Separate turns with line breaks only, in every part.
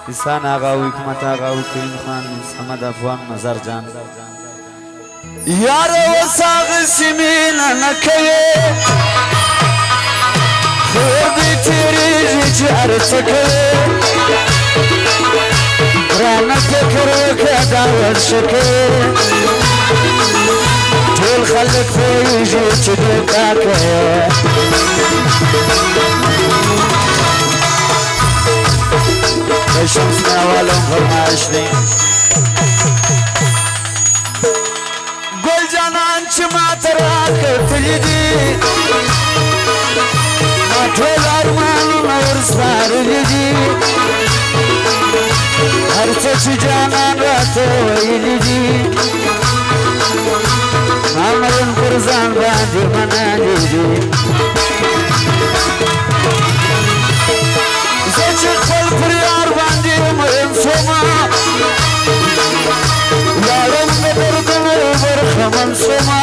إسان آغا و حکمت آغا و کریم خان سمد افوان نظر جان یار و ساغ سمین نکوی خور دی تیری جی ارتکوی رانا فکر که داور شکوی طول خلق فویجی چی دوکا که شمس نوالم فرمایش دی گل جانان چه ما ترا کتلی دی ما طول ارمان نور سپارلی دی هر چه جانان را تو ویلی دی مامرین پرزان باندی منالی دی زچ خپل پریار باندې مرم سوما یارم دردن برخمن سوما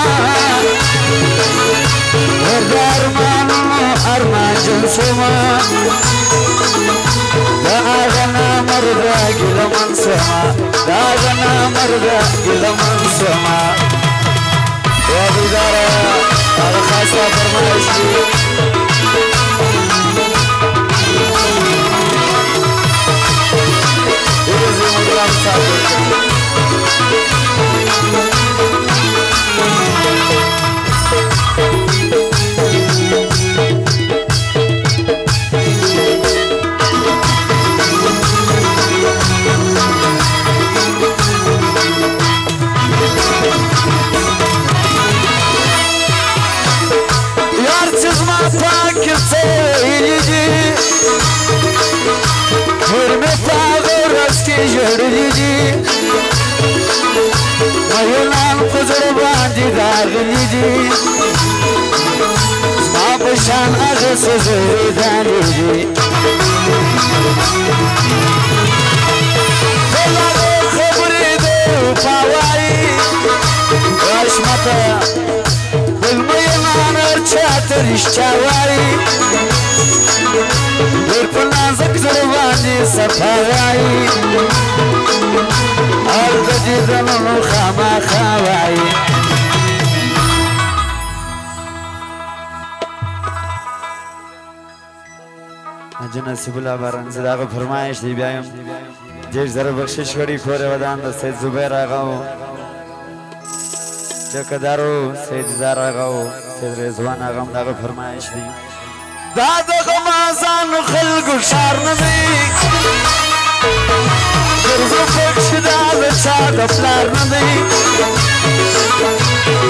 ارمان جن سوما دا آغنا مردا گلمن سوما دا آغنا مردا گلمن سوما وابدارا خاصا فرمایش دی مایونان خزر باندی داغلی دی ما بشان اغس زیدانی دی بلغو خبری دو پاوائی رشمتا بالمایونان ارچاترش چاوائی برپنازک زر باندی سفاوائی أرض جدن خما خواي أجنة سبلا بارن زداغ فرمایش دی بیایم جيش زر بخشش کری کوره ودان دا سید زبیر آغاو چکدارو سید زار آغاو سید رزوان آغام داغ فرمایش دی داد غمازان خلق شار نبی درزو پکش داد چاد پلار ندی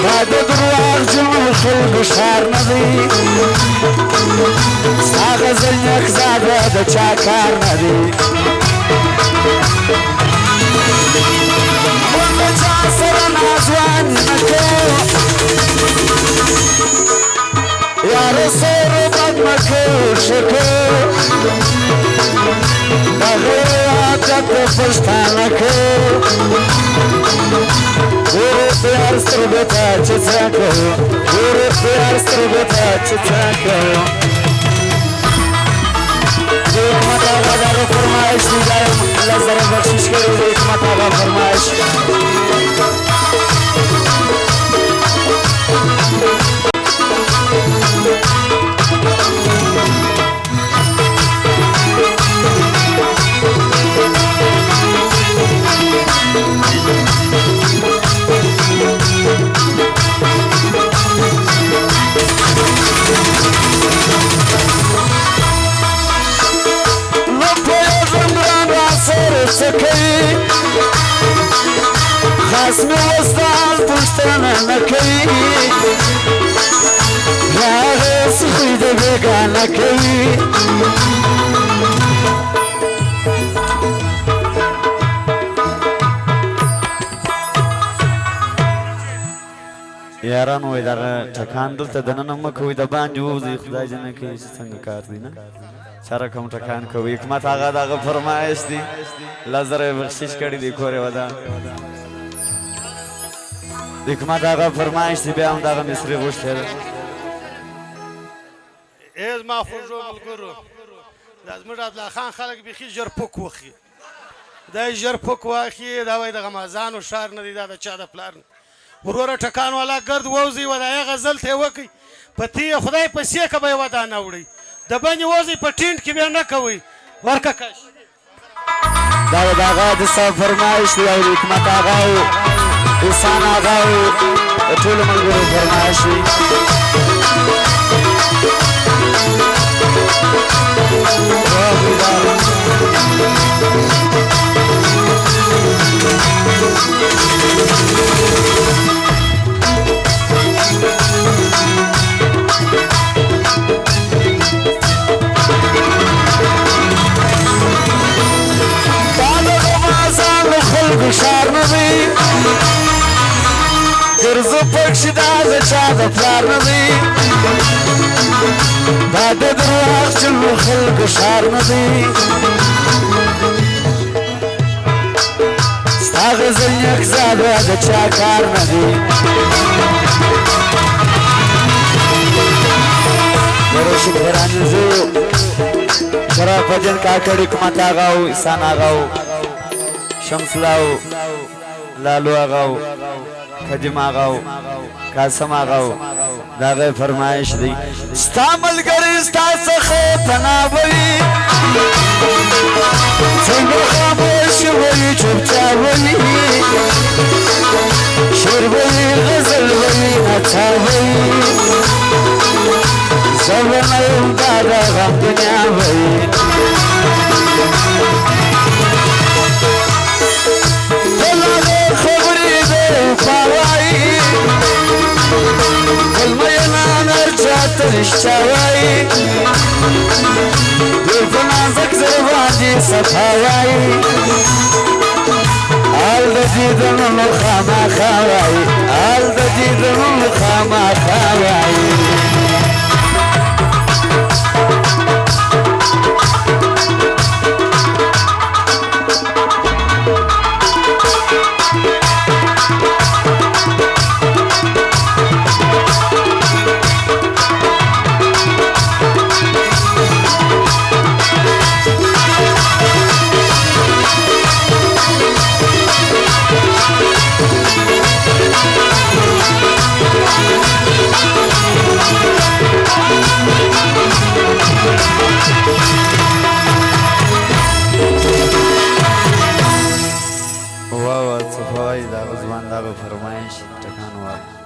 داد درواغ جمع خلق شار ندی ساغ زلنک زاده دا چاکار ندی بند چا سر نازوان نکو یار سر بد مکو شکو بغیر پشتانه که گوره پیار سترگتا چه که گوره پیار سترگتا چه که حکمت آقا دارو فرمایش دیدایم لزر بخشش کرد حکمت آقا فرمایش خصم وستال پشتانه نکوی راغ سخید بگانه کوی یاران وای دغه ټکان دلته دننه مه کوئ د باندې ووځئ خدای دې نه کوي چې څنګه کار دی نه چاره کوم ټکان کوي حکمت آغا دغه فرمایش دی لزر یې بخشش کړي دی کورې ودان د حکمت آغا فرمایش دی بیا هم دغه مصري غوښتې ده
ایز ما خوږو ملګرو دا زموږ عبدالله خان خلک بیخي ژر پوک وخي دا ژر پک واخلي دا وایي د غمازانو ښار نه دی دا د چا د پلار نه وروره ټکان والا ګرد ووځئ ودایه غزل ته یې وکئ په تی خدای په سیکه به یې ودانه وړئ د بنې وځئ په ټینټ کې بیا نه کوئ ورکه کش
دا د هغه د صاحب فرمایش دی او د حکمت آغا و احسان آغا و د ټولو ملګرو فرمایش دی ښار نه دی ګرځو پکښې دا د چا د پلار نه دی دا د درواغجنو خلکو ښار نه دی ستا غزل یکزاده د چا کار نه دی دروشد فرانیزو شرافجن کاکړ حکمت آغا و احسان آغا و شمس لاو لالو آغاو خجم آغاو قاسم آغاو دا غی فرمایش دی ستا ملګری ستا څخه پناوي څنګه خاموش وي چوپچاپ وي شعر وي غزل وي نڅا وي زه یم دا د غم دنیا وي رشتاوي دل په نازک زړه باندې صفا وایي حال د دیدنونو خامخا وایي حال د دیدنونو خامخا وایي واو صفاوی دا غزوان دا فرمایش ټکان وار